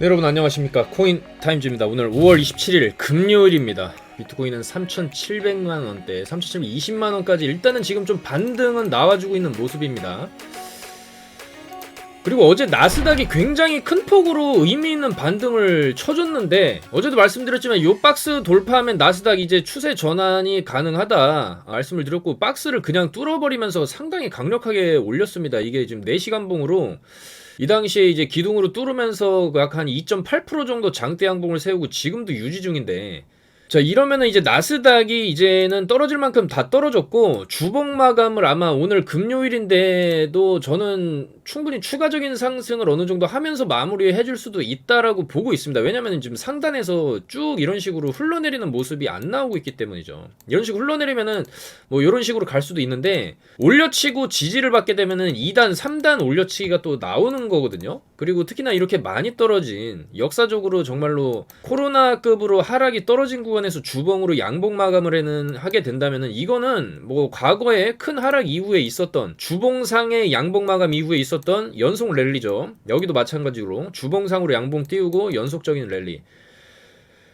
네, 여러분 안녕하십니까. 코인 타임즈입니다. 오늘 5월 27일 금요일입니다. 비트코인은 3,700만원대 3,720만원까지 일단은 지금 좀 반등은 나와주고 있는 모습입니다. 그리고 어제 나스닥이 굉장히 큰 폭으로 의미 있는 반등을 쳐줬는데, 어제도 말씀드렸지만 요 박스 돌파하면 나스닥 이제 추세 전환이 가능하다 말씀을 드렸고, 박스를 그냥 뚫어버리면서 상당히 강력하게 올렸습니다. 이게 지금 4시간 봉으로 이 당시에 이제 기둥으로 뚫으면서 약 한 2.8% 정도 장대 양봉을 세우고 지금도 유지 중인데, 자, 이러면은 이제 나스닥이 이제는 떨어질 만큼 다 떨어졌고, 주봉 마감을 아마 오늘 금요일인데도 저는 충분히 추가적인 상승을 어느 정도 하면서 마무리해 줄 수도 있다라고 보고 있습니다. 왜냐면 지금 상단에서 쭉 이런 식으로 흘러내리는 모습이 안 나오고 있기 때문이죠. 이런 식으로 흘러내리면은 뭐 이런 식으로 갈 수도 있는데, 올려치고 지지를 받게 되면은 2단, 3단 올려치기가 또 나오는 거거든요. 그리고 특히나 이렇게 많이 떨어진, 역사적으로 정말로 코로나급으로 하락이 떨어진 구간에서 주봉으로 양봉 마감을 하게 된다면은, 이거는 뭐 과거에 큰 하락 이후에 있었던, 주봉상의 양봉 마감 이후에 있었던 연속 랠리죠. 여기도 마찬가지로 주봉상으로 양봉 띄우고 연속적인 랠리,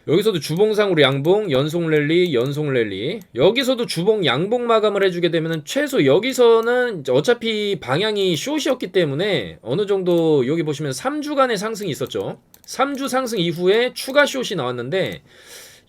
여기서도 주봉상으로 양봉, 연속 랠리, 연속 랠리, 여기서도 주봉 양봉 마감을 해주게 되면은 최소 여기서는 어차피 방향이 숏이었기 때문에 어느 정도, 여기 보시면 3주간의 상승이 있었죠. 3주 상승 이후에 추가 숏이 나왔는데,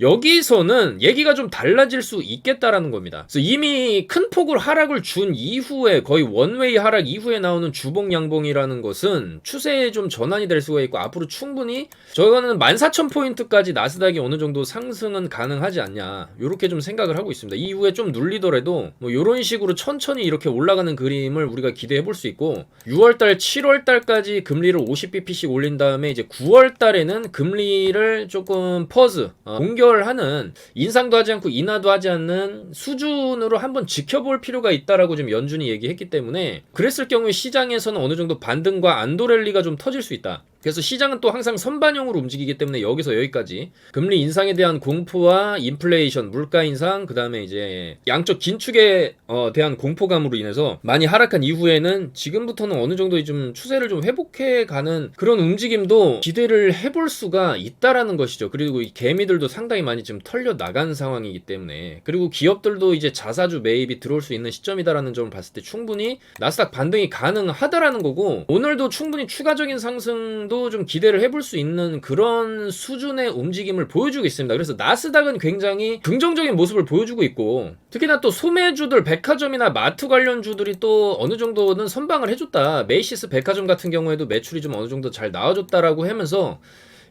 여기서는 얘기가 좀 달라질 수 있겠다라는 겁니다. 그래서 이미 큰 폭으로 하락을 준 이후에, 거의 원웨이 하락 이후에 나오는 주봉 양봉이라는 것은 추세에 좀 전환이 될 수가 있고, 앞으로 충분히 저거는 14,000포인트까지 나스닥이 어느 정도 상승은 가능하지 않냐, 요렇게 좀 생각을 하고 있습니다. 이후에 좀 눌리더라도 뭐 요런 식으로 천천히 이렇게 올라가는 그림을 우리가 기대해 볼 수 있고, 6월달, 7월달까지 금리를 50bp씩 올린 다음에 이제 9월달에는 금리를 조금 퍼즈, 공결하는, 인상도 하지 않고 인하도 하지 않는 수준으로 한번 지켜볼 필요가 있다라고 지금 연준이 얘기했기 때문에, 그랬을 경우에 시장에서는 어느 정도 반등과 안도랠리가 좀 터질 수 있다. 그래서 시장은 또 항상 선반영으로 움직이기 때문에 여기서 여기까지 금리 인상에 대한 공포와 인플레이션, 물가 인상, 그 다음에 이제 양적 긴축에 대한 공포감으로 인해서 많이 하락한 이후에는 지금부터는 어느 정도 좀 추세를 좀 회복해가는 그런 움직임도 기대를 해볼 수가 있다라는 것이죠. 그리고 이 개미들도 상당히 많이 지금 털려 나간 상황이기 때문에, 그리고 기업들도 이제 자사주 매입이 들어올 수 있는 시점이다라는 점을 봤을 때 충분히 나스닥 반등이 가능하다라는 거고, 오늘도 충분히 추가적인 상승도 좀 기대를 해볼 수 있는 그런 수준의 움직임을 보여주고 있습니다. 그래서 나스닥은 굉장히 긍정적인 모습을 보여주고 있고, 특히나 또 소매주들, 백화점이나 마트 관련주들이 또 어느 정도는 선방을 해줬다. 메이시스 백화점 같은 경우에도 매출이 좀 어느 정도 잘 나와줬다라고 하면서,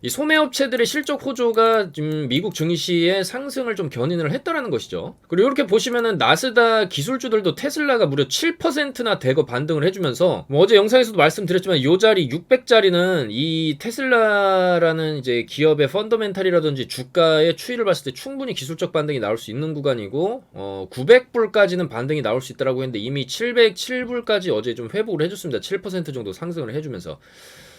이 소매업체들의 실적 호조가 지금 미국 증시의 상승을 좀 견인을 했다라는 것이죠. 그리고 이렇게 보시면은 나스닥 기술주들도 테슬라가 무려 7%나 대거 반등을 해주면서, 뭐 어제 영상에서도 말씀드렸지만 요 자리 600짜리는 이 테슬라라는 이제 기업의 펀더멘탈이라든지 주가의 추이를 봤을 때 충분히 기술적 반등이 나올 수 있는 구간이고, 900불까지는 반등이 나올 수 있다라고 했는데 이미 707불까지 어제 좀 회복을 해줬습니다. 7% 정도 상승을 해주면서.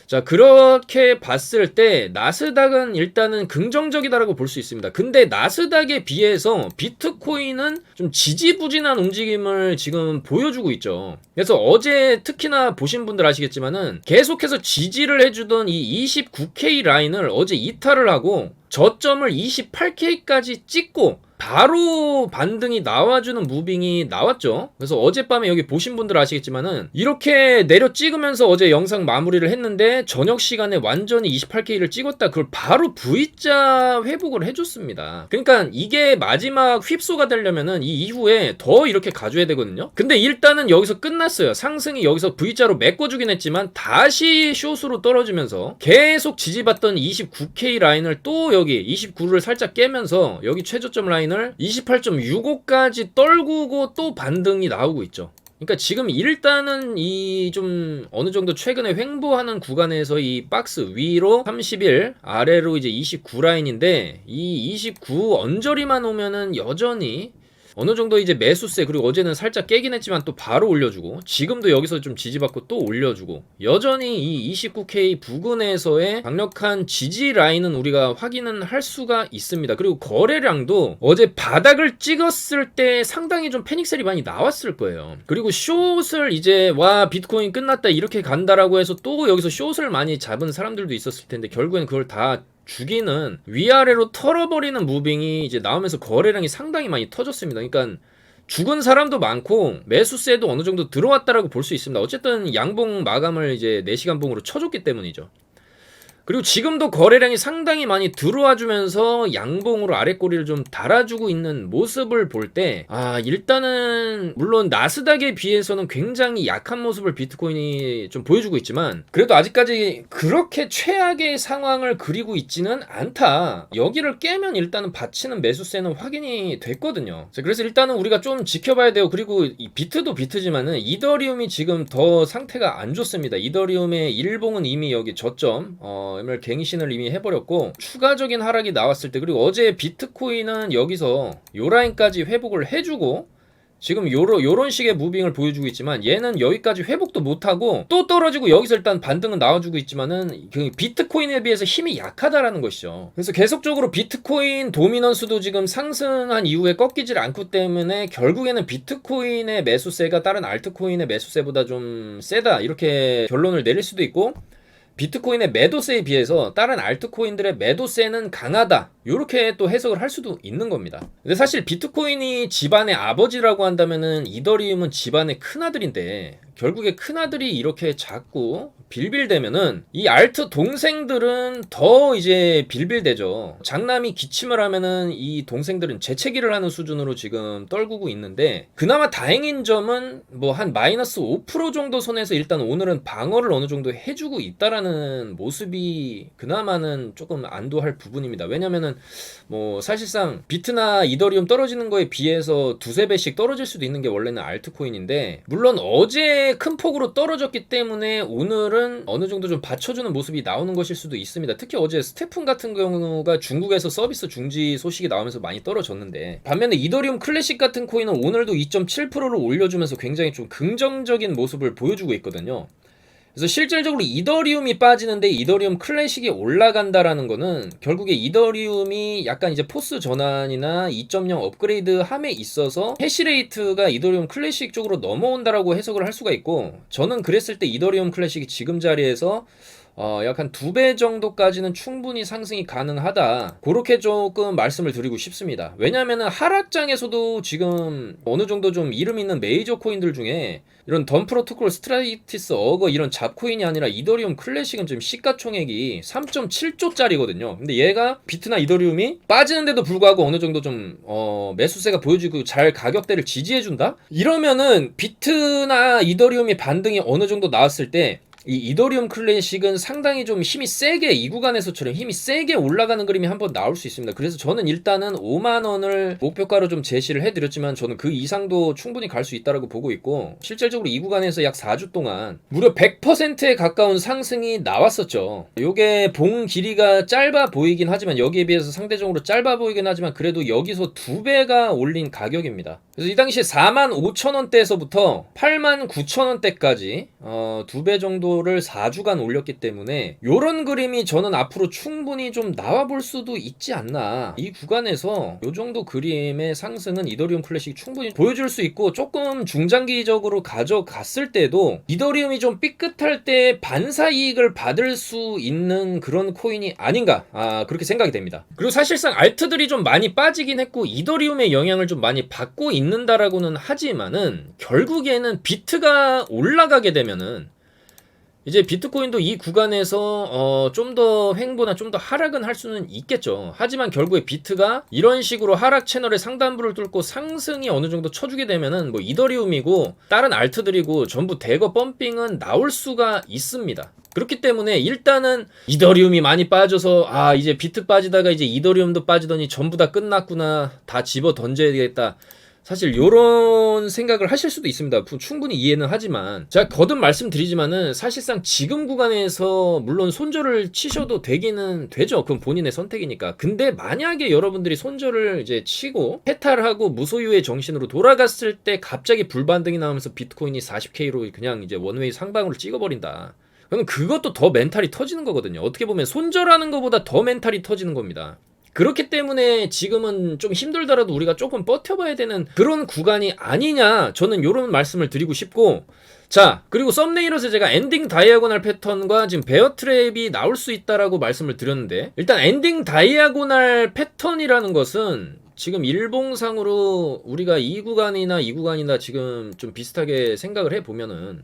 자, 그렇게 봤을 때 나스닥은 일단은 긍정적이다라고 볼 수 있습니다. 근데 나스닥에 비해서 비트코인은 좀 지지부진한 움직임을 지금 보여주고 있죠. 그래서 어제 특히나 보신 분들 아시겠지만은 계속해서 지지를 해주던 이 29K 라인을 어제 이탈을 하고 저점을 28K까지 찍고 바로 반등이 나와주는 무빙이 나왔죠. 그래서 어젯밤에 여기 보신 분들 아시겠지만은 이렇게 내려 찍으면서 어제 영상 마무리를 했는데, 저녁 시간에 완전히 28K를 찍었다. 그걸 바로 V자 회복을 해줬습니다. 그러니까 이게 마지막 휩소가 되려면은 이 이후에 더 이렇게 가줘야 되거든요. 근데 일단은 여기서 끝났어요. 상승이 여기서 V자로 메꿔주긴 했지만 다시 숏으로 떨어지면서 계속 지지받던 29K 라인을 또 여기 29를 살짝 깨면서 여기 최저점 라인을 28.65까지 떨구고 또 반등이 나오고 있죠. 그러니까 지금 일단은 이 좀 어느 정도 최근에 횡보하는 구간에서 이 박스 위로 31, 아래로 이제 29 라인인데, 이 29 언저리만 오면은 여전히 어느 정도 이제 매수세, 그리고 어제는 살짝 깨긴 했지만 또 바로 올려주고, 지금도 여기서 좀 지지받고 또 올려주고, 여전히 이 29K 부근에서의 강력한 지지 라인은 우리가 확인은 할 수가 있습니다. 그리고 거래량도 어제 바닥을 찍었을 때 상당히 좀 패닉셀이 많이 나왔을 거예요. 그리고 숏을 이제 와 비트코인 끝났다 이렇게 간다라고 해서 또 여기서 숏을 많이 잡은 사람들도 있었을 텐데, 결국엔 그걸 다 죽이는, 위아래로 털어버리는 무빙이 이제 나오면서 거래량이 상당히 많이 터졌습니다. 그러니까 죽은 사람도 많고 매수세도 어느 정도 들어왔다라고 볼 수 있습니다. 어쨌든 양봉 마감을 이제 4시간 봉으로 쳐줬기 때문이죠. 그리고 지금도 거래량이 상당히 많이 들어와 주면서 양봉으로 아랫꼬리를 좀 달아주고 있는 모습을 볼 때, 일단은 물론 나스닥에 비해서는 굉장히 약한 모습을 비트코인이 좀 보여주고 있지만, 그래도 아직까지 그렇게 최악의 상황을 그리고 있지는 않다. 여기를 깨면 일단은 받치는 매수세는 확인이 됐거든요. 그래서 일단은 우리가 좀 지켜봐야 돼요. 그리고 이 비트도 비트지만은 이더리움이 지금 더 상태가 안 좋습니다. 이더리움의 일봉은 이미 여기 저점 ML 갱신을 이미 해버렸고, 추가적인 하락이 나왔을 때, 그리고 어제 비트코인은 여기서 요 라인까지 회복을 해주고 지금 요런 식의 무빙을 보여주고 있지만, 얘는 여기까지 회복도 못하고 또 떨어지고 여기서 일단 반등은 나와주고 있지만은 그 비트코인에 비해서 힘이 약하다라는 것이죠. 그래서 계속적으로 비트코인 도미넌스도 지금 상승한 이후에 꺾이질 않기 때문에 결국에는 비트코인의 매수세가 다른 알트코인의 매수세보다 좀 세다, 이렇게 결론을 내릴 수도 있고, 비트코인의 매도세에 비해서 다른 알트코인들의 매도세는 강하다, 이렇게 또 해석을 할 수도 있는 겁니다. 근데 사실 비트코인이 집안의 아버지라고 한다면은 이더리움은 집안의 큰아들인데, 결국에 큰아들이 이렇게 자꾸 빌빌대면은 이 알트 동생들은 더 이제 빌빌대죠. 장남이 기침을 하면은 이 동생들은 재채기를 하는 수준으로 지금 떨구고 있는데, 그나마 다행인 점은 뭐 한 마이너스 5% 정도 선에서 일단 오늘은 방어를 어느 정도 해주고 있다라는 모습이 그나마는 조금 안도할 부분입니다. 왜냐면은 뭐 사실상 비트나 이더리움 떨어지는 거에 비해서 두세 배씩 떨어질 수도 있는 게 원래는 알트코인인데, 물론 어제 큰 폭으로 떨어졌기 때문에 오늘은 어느 정도 좀 받쳐주는 모습이 나오는 것일 수도 있습니다. 특히 어제 스테픈 같은 경우가 중국에서 서비스 중지 소식이 나오면서 많이 떨어졌는데, 반면에 이더리움 클래식 같은 코인은 오늘도 2.7%를 올려주면서 굉장히 좀 긍정적인 모습을 보여주고 있거든요. 그래서 실질적으로 이더리움이 빠지는데 이더리움 클래식이 올라간다라는 거는 결국에 이더리움이 약간 이제 포스 전환이나 2.0 업그레이드 함에 있어서 해시레이트가 이더리움 클래식 쪽으로 넘어온다라고 해석을 할 수가 있고, 저는 그랬을 때 이더리움 클래식이 지금 자리에서 약 한 2배 정도까지는 충분히 상승이 가능하다, 그렇게 조금 말씀을 드리고 싶습니다. 왜냐면은 하락장에서도 지금 어느 정도 좀 이름 있는 메이저 코인들 중에 이런 덤 프로토콜, 스트라이티스, 어거 이런 잡코인이 아니라 이더리움 클래식은 지금 시가총액이 3.7조짜리거든요. 근데 얘가 비트나 이더리움이 빠지는데도 불구하고 어느 정도 좀 매수세가 보여지고 잘 가격대를 지지해준다? 이러면은 비트나 이더리움이 반등이 어느 정도 나왔을 때 이 이더리움 클래식은 상당히 좀 힘이 세게, 이 구간에서처럼 힘이 세게 올라가는 그림이 한번 나올 수 있습니다. 그래서 저는 일단은 5만원을 목표가로 좀 제시를 해드렸지만, 저는 그 이상도 충분히 갈 수 있다고 보고 있고, 실질적으로 이 구간에서 약 4주 동안 무려 100%에 가까운 상승이 나왔었죠. 요게 봉 길이가 짧아 보이긴 하지만, 여기에 비해서 상대적으로 짧아 보이긴 하지만 그래도 여기서 2배가 올린 가격입니다. 그래서 이 당시에 45,000원대에서부터 89,000원대까지 2배 정도를 4주간 올렸기 때문에 요런 그림이 저는 앞으로 충분히 좀 나와볼 수도 있지 않나. 이 구간에서 요 정도 그림의 상승은 이더리움 클래식이 충분히 보여줄 수 있고, 조금 중장기적으로 가져갔을 때도 이더리움이 좀 삐끗할 때 반사 이익을 받을 수 있는 그런 코인이 아닌가, 그렇게 생각이 됩니다. 그리고 사실상 알트들이 좀 많이 빠지긴 했고 이더리움의 영향을 좀 많이 받고 있는다라고는 하지만은, 결국에는 비트가 올라가게 되면은 이제 비트코인도 이 구간에서 좀 더 횡보나 좀 더 하락은 할 수는 있겠죠. 하지만 결국에 비트가 이런 식으로 하락 채널의 상단부를 뚫고 상승이 어느 정도 쳐주게 되면은 뭐 이더리움이고 다른 알트들이고 전부 대거 펌핑은 나올 수가 있습니다. 그렇기 때문에 일단은 이더리움이 많이 빠져서 이제 비트 빠지다가 이제 이더리움도 빠지더니 전부 다 끝났구나, 다 집어 던져야 되겠다, 사실 요런 생각을 하실 수도 있습니다. 충분히 이해는 하지만 제가 거듭 말씀드리지만은 사실상 지금 구간에서 물론 손절을 치셔도 되기는 되죠. 그건 본인의 선택이니까. 근데 만약에 여러분들이 손절을 이제 치고 해탈하고 무소유의 정신으로 돌아갔을 때 갑자기 불반등이 나오면서 비트코인이 40K로 그냥 이제 원웨이 상방으로 찍어버린다. 그럼 그것도 더 멘탈이 터지는 거거든요. 어떻게 보면 손절하는 것보다 더 멘탈이 터지는 겁니다. 그렇기 때문에 지금은 좀 힘들더라도 우리가 조금 버텨봐야 되는 그런 구간이 아니냐, 저는 이런 말씀을 드리고 싶고, 자, 그리고 썸네일에서 제가 엔딩 다이아고날 패턴과 지금 베어 트랩이 나올 수 있다라고 말씀을 드렸는데, 일단 엔딩 다이아고날 패턴이라는 것은 지금 일봉상으로 우리가 이 구간이나 지금 좀 비슷하게 생각을 해보면은,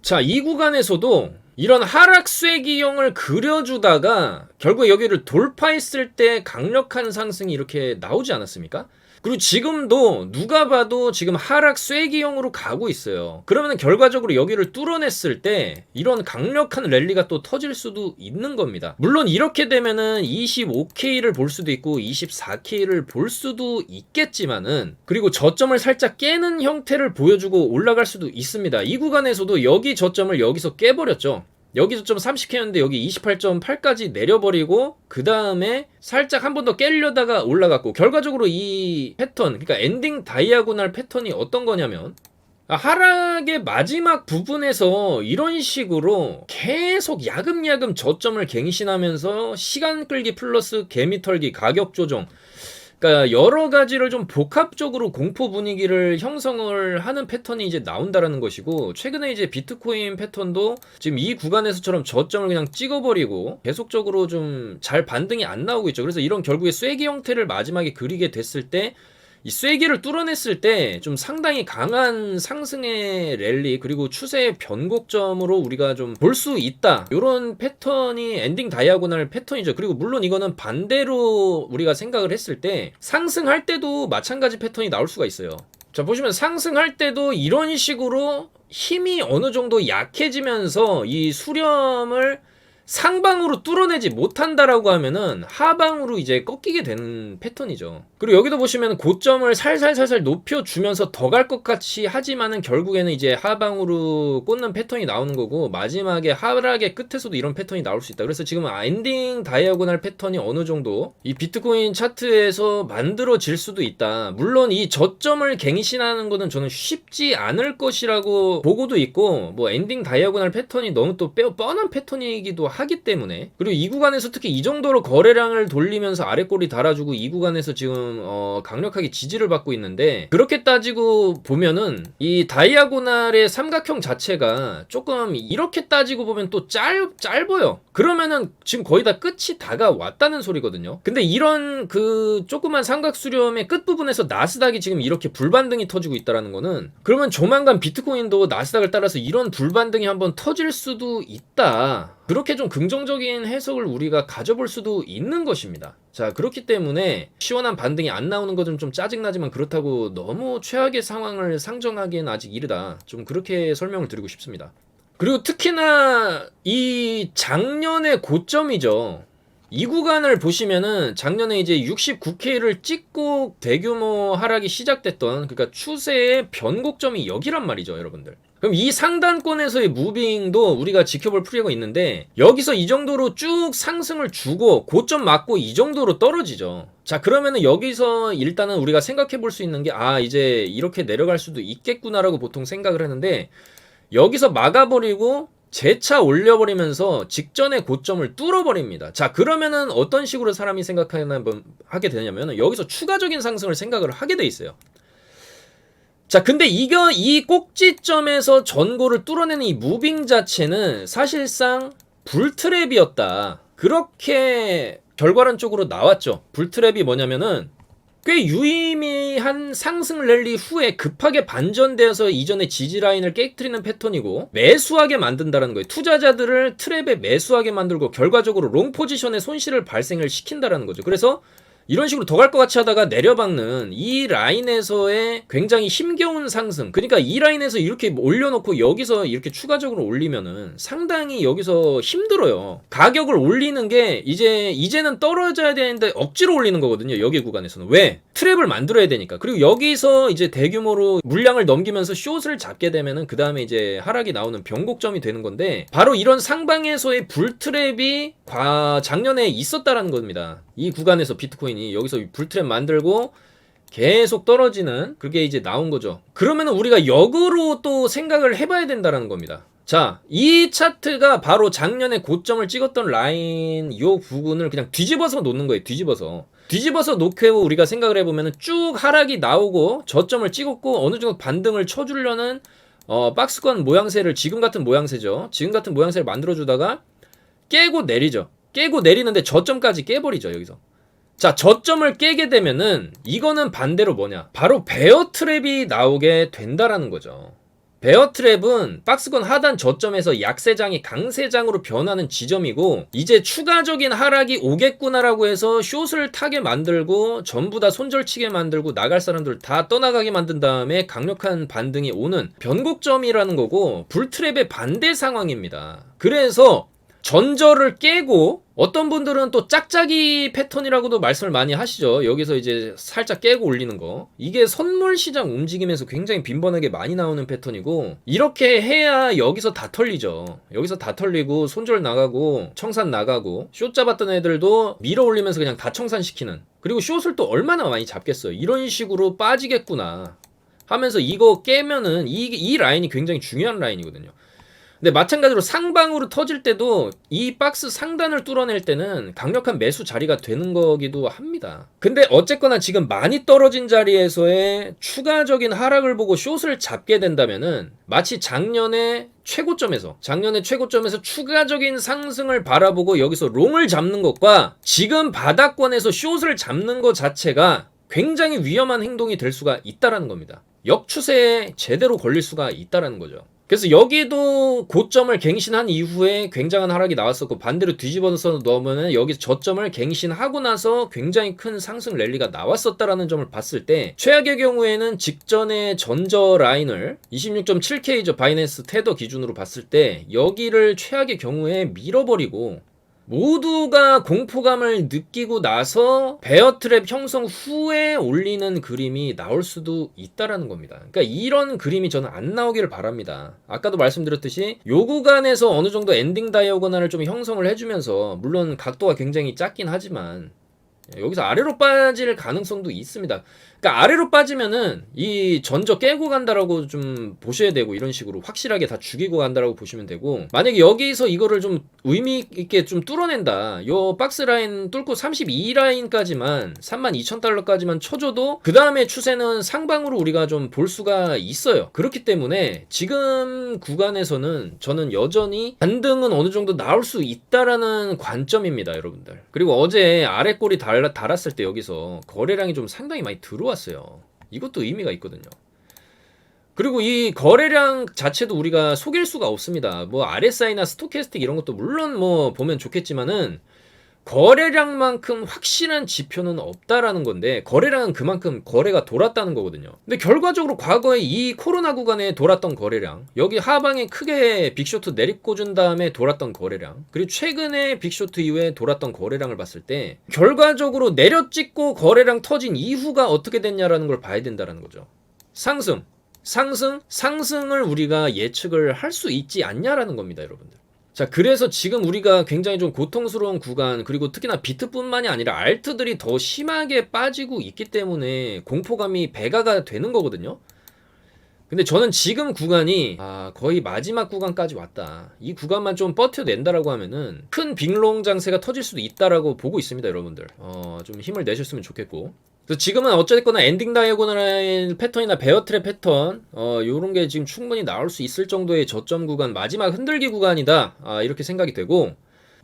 자, 이 구간에서도 이런 하락 쐐기형을 그려주다가 결국 여기를 돌파했을 때 강력한 상승이 이렇게 나오지 않았습니까? 그리고 지금도 누가 봐도 지금 하락 쐐기형으로 가고 있어요. 그러면 결과적으로 여기를 뚫어냈을 때 이런 강력한 랠리가 또 터질 수도 있는 겁니다. 물론 이렇게 되면은 25K를 볼 수도 있고 24K를 볼 수도 있겠지만은, 그리고 저점을 살짝 깨는 형태를 보여주고 올라갈 수도 있습니다. 이 구간에서도 여기 저점을 여기서 깨버렸죠. 여기 저점 30K였는데 여기 28.8까지 내려버리고 그 다음에 살짝 한 번 더 깨려다가 올라갔고, 결과적으로 이 패턴, 그러니까 엔딩 다이아고날 패턴이 어떤 거냐면, 하락의 마지막 부분에서 이런 식으로 계속 야금야금 저점을 갱신하면서 시간 끌기 플러스 개미 털기, 가격 조정, 그러니까 여러 가지를 좀 복합적으로 공포 분위기를 형성을 하는 패턴이 이제 나온다라는 것이고, 최근에 이제 비트코인 패턴도 지금 이 구간에서처럼 저점을 그냥 찍어버리고 계속적으로 좀 잘 반등이 안 나오고 있죠. 그래서 이런 결국에 쐐기 형태를 마지막에 그리게 됐을 때, 이 쐐기를 뚫어냈을 때 좀 상당히 강한 상승의 랠리 그리고 추세의 변곡점으로 우리가 좀 볼 수 있다. 이런 패턴이 엔딩 다이아고날 패턴이죠. 그리고 물론 이거는 반대로 우리가 생각을 했을 때 상승할 때도 마찬가지 패턴이 나올 수가 있어요. 자, 보시면 상승할 때도 이런 식으로 힘이 어느 정도 약해지면서 이 수렴을 상방으로 뚫어내지 못한다라고 하면은 하방으로 이제 꺾이게 되는 패턴이죠. 그리고 여기도 보시면 고점을 살살살살 높여주면서 더 갈 것 같이 하지만은 결국에는 이제 하방으로 꽂는 패턴이 나오는 거고, 마지막에 하락의 끝에서도 이런 패턴이 나올 수 있다. 그래서 지금 엔딩 다이아고날 패턴이 어느 정도 이 비트코인 차트에서 만들어질 수도 있다. 물론 이 저점을 갱신하는 거는 저는 쉽지 않을 것이라고 보고도 있고, 뭐 엔딩 다이아고날 패턴이 너무 또 뻔한 패턴이기도 하기 때문에, 그리고 이 구간에서 특히 이 정도로 거래량을 돌리면서 아래꼬리 달아주고 이 구간에서 지금 강력하게 지지를 받고 있는데, 그렇게 따지고 보면은 이 다이아고날의 삼각형 자체가 조금 이렇게 따지고 보면 또 짧아요. 그러면은 지금 거의 다 끝이 다가왔다는 소리거든요. 근데 이런 그 조그만 삼각 수렴의 끝부분에서 나스닥이 지금 이렇게 불반등이 터지고 있다라는 거는, 그러면 조만간 비트코인도 나스닥을 따라서 이런 불반등이 한번 터질 수도 있다. 그렇게 좀 긍정적인 해석을 우리가 가져볼 수도 있는 것입니다. 자, 그렇기 때문에 시원한 반등이 안 나오는 것은 좀 짜증나지만, 그렇다고 너무 최악의 상황을 상정하기엔 아직 이르다. 좀 그렇게 설명을 드리고 싶습니다. 그리고 특히나 이 작년의 고점이죠. 이 구간을 보시면은 작년에 이제 69K를 찍고 대규모 하락이 시작됐던, 그러니까 추세의 변곡점이 여기란 말이죠, 여러분들. 그럼 이 상단권에서의 무빙도 우리가 지켜볼 필요가 있는데, 여기서 이 정도로 쭉 상승을 주고 고점 맞고 이 정도로 떨어지죠. 자, 그러면은 여기서 일단은 우리가 생각해 볼 수 있는 게, 이제 이렇게 내려갈 수도 있겠구나라고 보통 생각을 하는데, 여기서 막아버리고 재차 올려버리면서 직전의 고점을 뚫어버립니다. 자, 그러면은 어떤 식으로 사람이 하게 되냐면, 여기서 추가적인 상승을 생각을 하게 돼 있어요. 자, 근데 이 꼭지점에서 전고를 뚫어내는 이 무빙 자체는 사실상 불트랩이었다. 그렇게 결과론적으로 나왔죠. 불트랩이 뭐냐면은, 꽤 유의미한 상승 랠리 후에 급하게 반전되어서 이전의 지지라인을 깨뜨리는 패턴이고, 매수하게 만든다는 거예요. 투자자들을 트랩에 매수하게 만들고 결과적으로 롱 포지션의 손실을 발생을 시킨다는 거죠. 그래서 이런 식으로 더 갈 것 같이 하다가 내려박는 이 라인에서의 굉장히 힘겨운 상승. 그러니까 이 라인에서 이렇게 올려놓고 여기서 이렇게 추가적으로 올리면은 상당히 여기서 힘들어요. 가격을 올리는 게 이제는 떨어져야 되는데 억지로 올리는 거거든요. 여기 구간에서는. 왜? 트랩을 만들어야 되니까. 그리고 여기서 이제 대규모로 물량을 넘기면서 숏을 잡게 되면은 그 다음에 이제 하락이 나오는 변곡점이 되는 건데, 바로 이런 상방에서의 불트랩이 작년에 있었다라는 겁니다. 이 구간에서 비트코인이 여기서 불트랩 만들고 계속 떨어지는 그게 이제 나온 거죠. 그러면은 우리가 역으로 또 생각을 해봐야 된다라는 겁니다. 자, 이 차트가 바로 작년에 고점을 찍었던 라인 요 부분을 그냥 뒤집어서 놓는 거예요. 뒤집어서 놓고 우리가 생각을 해보면은 쭉 하락이 나오고 저점을 찍었고 어느 정도 반등을 쳐주려는 박스권 모양새를 지금 같은 모양새죠. 지금 같은 모양새를 만들어주다가 깨고 내리죠. 깨고 내리는데 저점까지 깨버리죠. 여기서. 자, 저점을 깨게 되면은 이거는 반대로 뭐냐, 바로 베어 트랩이 나오게 된다라는 거죠. 베어 트랩은 박스권 하단 저점에서 약세장이 강세장으로 변하는 지점이고, 이제 추가적인 하락이 오겠구나라고 해서 숏을 타게 만들고 전부 다 손절치게 만들고 나갈 사람들 다 떠나가게 만든 다음에 강력한 반등이 오는 변곡점이라는 거고, 불트랩의 반대 상황입니다. 그래서 전저를 깨고, 어떤 분들은 또 짝짝이 패턴이라고도 말씀을 많이 하시죠. 여기서 이제 살짝 깨고 올리는 거. 이게 선물 시장 움직임에서 굉장히 빈번하게 많이 나오는 패턴이고, 이렇게 해야 여기서 다 털리죠. 여기서 다 털리고 손절 나가고 청산 나가고, 숏 잡았던 애들도 밀어 올리면서 그냥 다 청산시키는. 그리고 숏을 또 얼마나 많이 잡겠어요. 이런 식으로 빠지겠구나 하면서 이거 깨면은 이 라인이 굉장히 중요한 라인이거든요. 근데 마찬가지로 상방으로 터질 때도 이 박스 상단을 뚫어낼 때는 강력한 매수 자리가 되는 거기도 합니다. 근데 어쨌거나 지금 많이 떨어진 자리에서의 추가적인 하락을 보고 숏을 잡게 된다면은 마치 작년의 최고점에서 추가적인 상승을 바라보고 여기서 롱을 잡는 것과 지금 바닥권에서 숏을 잡는 것 자체가 굉장히 위험한 행동이 될 수가 있다라는 겁니다. 역추세에 제대로 걸릴 수가 있다라는 거죠. 그래서 여기도 고점을 갱신한 이후에 굉장한 하락이 나왔었고, 반대로 뒤집어서 넣으면 여기 저점을 갱신하고 나서 굉장히 큰 상승 랠리가 나왔었다라는 점을 봤을 때, 최악의 경우에는 직전의 전저 라인을 26.7K죠. 바이낸스 테더 기준으로 봤을 때 여기를 최악의 경우에 밀어버리고 모두가 공포감을 느끼고 나서 베어 트랩 형성 후에 올리는 그림이 나올 수도 있다라는 겁니다. 그러니까 이런 그림이 저는 안 나오기를 바랍니다. 아까도 말씀드렸듯이 요 구간에서 어느 정도 엔딩 다이어고널을 좀 형성을 해주면서, 물론 각도가 굉장히 작긴 하지만 여기서 아래로 빠질 가능성도 있습니다. 그러니까 아래로 빠지면은 이 전저 깨고 간다라고 좀 보셔야 되고, 이런 식으로 확실하게 다 죽이고 간다라고 보시면 되고, 만약에 여기서 이거를 좀 의미 있게 좀 뚫어낸다, 요 박스 라인 뚫고 32라인까지만 32,000달러까지만 쳐줘도 그 다음에 추세는 상방으로 우리가 좀 볼 수가 있어요. 그렇기 때문에 지금 구간에서는 저는 여전히 반등은 어느 정도 나올 수 있다라는 관점입니다, 여러분들. 그리고 어제 아래 꼬리 달았을 때 여기서 거래량이 좀 상당히 많이 들어왔어요. 이것도 의미가 있거든요. 그리고 이 거래량 자체도 우리가 속일 수가 없습니다. 뭐 RSI나 스토캐스틱 이런 것도 물론 뭐 보면 좋겠지만은 거래량만큼 확실한 지표는 없다라는 건데, 거래량은 그만큼 거래가 돌았다는 거거든요. 근데 결과적으로 과거에 이 코로나 구간에 돌았던 거래량, 여기 하방에 크게 빅쇼트 내리꽂은 다음에 돌았던 거래량, 그리고 최근에 빅쇼트 이후에 돌았던 거래량을 봤을 때 결과적으로 내려찍고 거래량 터진 이후가 어떻게 됐냐라는 걸 봐야 된다는 거죠. 상승을 우리가 예측을 할 수 있지 않냐라는 겁니다, 여러분들. 자, 그래서 지금 우리가 굉장히 좀 고통스러운 구간, 그리고 특히나 비트뿐만이 아니라 알트들이 더 심하게 빠지고 있기 때문에 공포감이 배가가 되는 거거든요. 근데 저는 지금 구간이 거의 마지막 구간까지 왔다, 이 구간만 좀 버텨낸다라고 하면은 큰 빅롱 장세가 터질 수도 있다라고 보고 있습니다, 여러분들. 좀 힘을 내셨으면 좋겠고. 그래서 지금은 어쨌거나 엔딩 다이어고널 패턴이나 베어 트랩 패턴 요런 게 지금 충분히 나올 수 있을 정도의 저점 구간, 마지막 흔들기 구간이다, 이렇게 생각이 되고,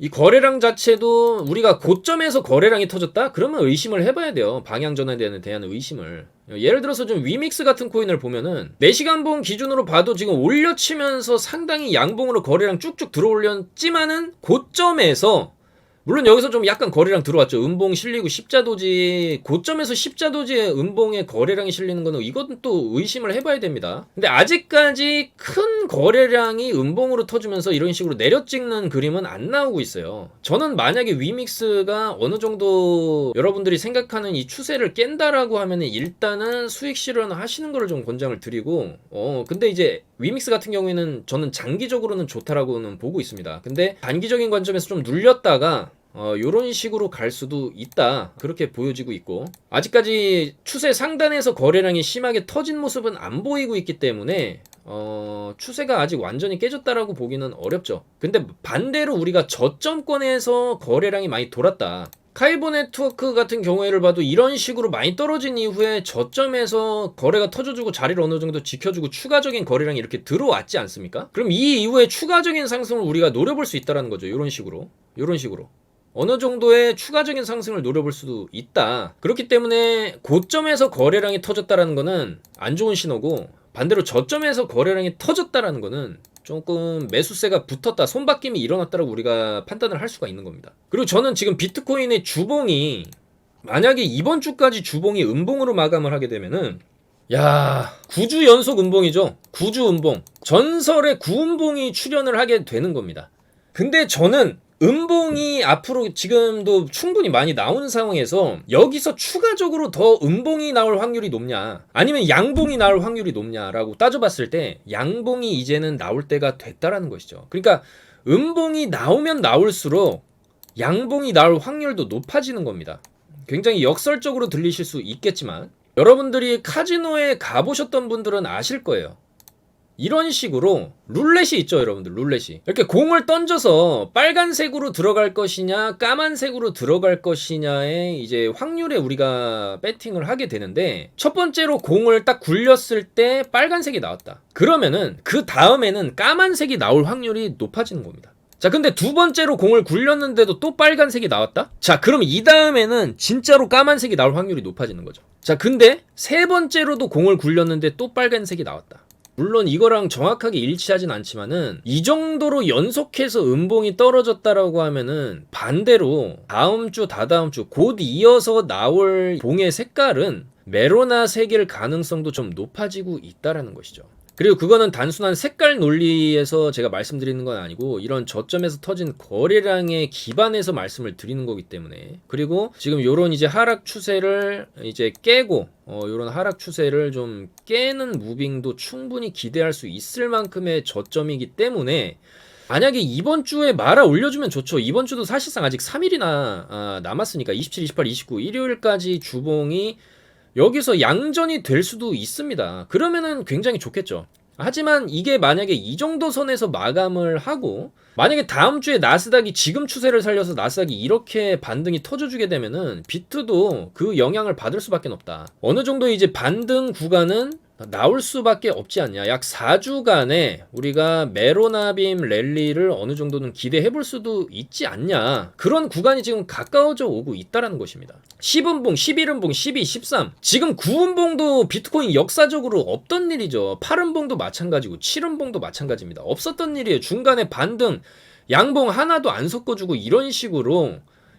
이 거래량 자체도 우리가 고점에서 거래량이 터졌다? 그러면 의심을 해봐야 돼요. 방향 전환에 대한 의심을. 예를 들어서 좀 위믹스 같은 코인을 보면은 4시간봉 기준으로 봐도 지금 올려치면서 상당히 양봉으로 거래량 쭉쭉 들어올렸지만은 고점에서 물론 여기서 좀 약간 거래량 들어왔죠. 음봉 실리고 십자도지, 고점에서 십자도지의 음봉에 거래량이 실리는 거는 이것은 또 의심을 해봐야 됩니다. 근데 아직까지 큰 거래량이 음봉으로 터지면서 이런 식으로 내려찍는 그림은 안 나오고 있어요. 저는 만약에 위믹스가 어느 정도 여러분들이 생각하는 이 추세를 깬다라고 하면은 일단은 수익 실현 하시는 거를 좀 권장을 드리고, 근데 이제 위믹스 같은 경우에는 저는 장기적으로는 좋다라고는 보고 있습니다. 근데 단기적인 관점에서 좀 눌렸다가 요런 식으로 갈 수도 있다, 그렇게 보여지고 있고, 아직까지 추세 상단에서 거래량이 심하게 터진 모습은 안 보이고 있기 때문에 추세가 아직 완전히 깨졌다라고 보기는 어렵죠. 근데 반대로 우리가 저점권에서 거래량이 많이 돌았다, 카이보 네트워크 같은 경우에를 봐도 이런 식으로 많이 떨어진 이후에 저점에서 거래가 터져주고 자리를 어느 정도 지켜주고 추가적인 거래량이 이렇게 들어왔지 않습니까? 그럼 이 이후에 추가적인 상승을 우리가 노려볼 수 있다는 거죠. 이런 식으로 어느 정도의 추가적인 상승을 노려볼 수도 있다. 그렇기 때문에 고점에서 거래량이 터졌다라는 거는 안 좋은 신호고, 반대로 저점에서 거래량이 터졌다라는 거는 조금 매수세가 붙었다, 손바뀜이 일어났다라고 우리가 판단을 할 수가 있는 겁니다. 그리고 저는 지금 비트코인의 주봉이 만약에 이번 주까지 주봉이 음봉으로 마감을 하게 되면은, 야, 9주 연속 음봉이죠. 9주 음봉, 전설의 9음봉이 출현을 하게 되는 겁니다. 근데 저는 음봉이 앞으로 지금도 충분히 많이 나오는 상황에서 여기서 추가적으로 더 음봉이 나올 확률이 높냐, 아니면 양봉이 나올 확률이 높냐라고 따져봤을 때 양봉이 이제는 나올 때가 됐다라는 것이죠. 그러니까 음봉이 나오면 나올수록 양봉이 나올 확률도 높아지는 겁니다. 굉장히 역설적으로 들리실 수 있겠지만 여러분들이 카지노에 가보셨던 분들은 아실 거예요. 이런 식으로 룰렛이 있죠, 여러분들. 룰렛이 이렇게 공을 던져서 빨간색으로 들어갈 것이냐 까만색으로 들어갈 것이냐의 이제 확률에 우리가 배팅을 하게 되는데, 첫 번째로 공을 딱 굴렸을 때 빨간색이 나왔다, 그러면은 그 다음에는 까만색이 나올 확률이 높아지는 겁니다. 자, 근데 두 번째로 공을 굴렸는데도 또 빨간색이 나왔다? 자, 그럼 이 다음에는 진짜로 까만색이 나올 확률이 높아지는 거죠. 자, 근데 세 번째로도 공을 굴렸는데 또 빨간색이 나왔다. 물론 이거랑 정확하게 일치하진 않지만은 이 정도로 연속해서 음봉이 떨어졌다라고 하면은 반대로 다음 주 다다음 주 곧 이어서 나올 봉의 색깔은 메로나 색일 가능성도 좀 높아지고 있다라는 것이죠. 그리고 그거는 단순한 색깔 논리에서 제가 말씀드리는 건 아니고 이런 저점에서 터진 거래량에 기반해서 말씀을 드리는 거기 때문에, 그리고 지금 요런 이제 하락 추세를 이제 깨고 요런 하락 추세를 좀 깨는 무빙도 충분히 기대할 수 있을 만큼의 저점이기 때문에, 만약에 이번 주에 말아 올려주면 좋죠. 이번 주도 사실상 아직 3일이나 남았으니까 27, 28, 29 일요일까지 주봉이 여기서 양전이 될 수도 있습니다. 그러면은 굉장히 좋겠죠. 하지만 이게 만약에 이 정도 선에서 마감을 하고, 만약에 다음 주에 나스닥이 지금 추세를 살려서 나스닥이 이렇게 반등이 터져주게 되면은 비트도 그 영향을 받을 수밖에 없다. 어느 정도 이제 반등 구간은 나올 수밖에 없지 않냐. 약 4주간의 우리가 메로나빔 랠리를 어느 정도는 기대해 볼 수도 있지 않냐. 그런 구간이 지금 가까워져 오고 있다라는 것입니다. 10음봉, 11음봉, 12, 13. 지금 9음봉도 비트코인 역사적으로 없던 일이죠. 8음봉도 마찬가지고 7음봉도 마찬가지입니다. 없었던 일이에요. 중간에 반등, 양봉 하나도 안 섞어주고 이런 식으로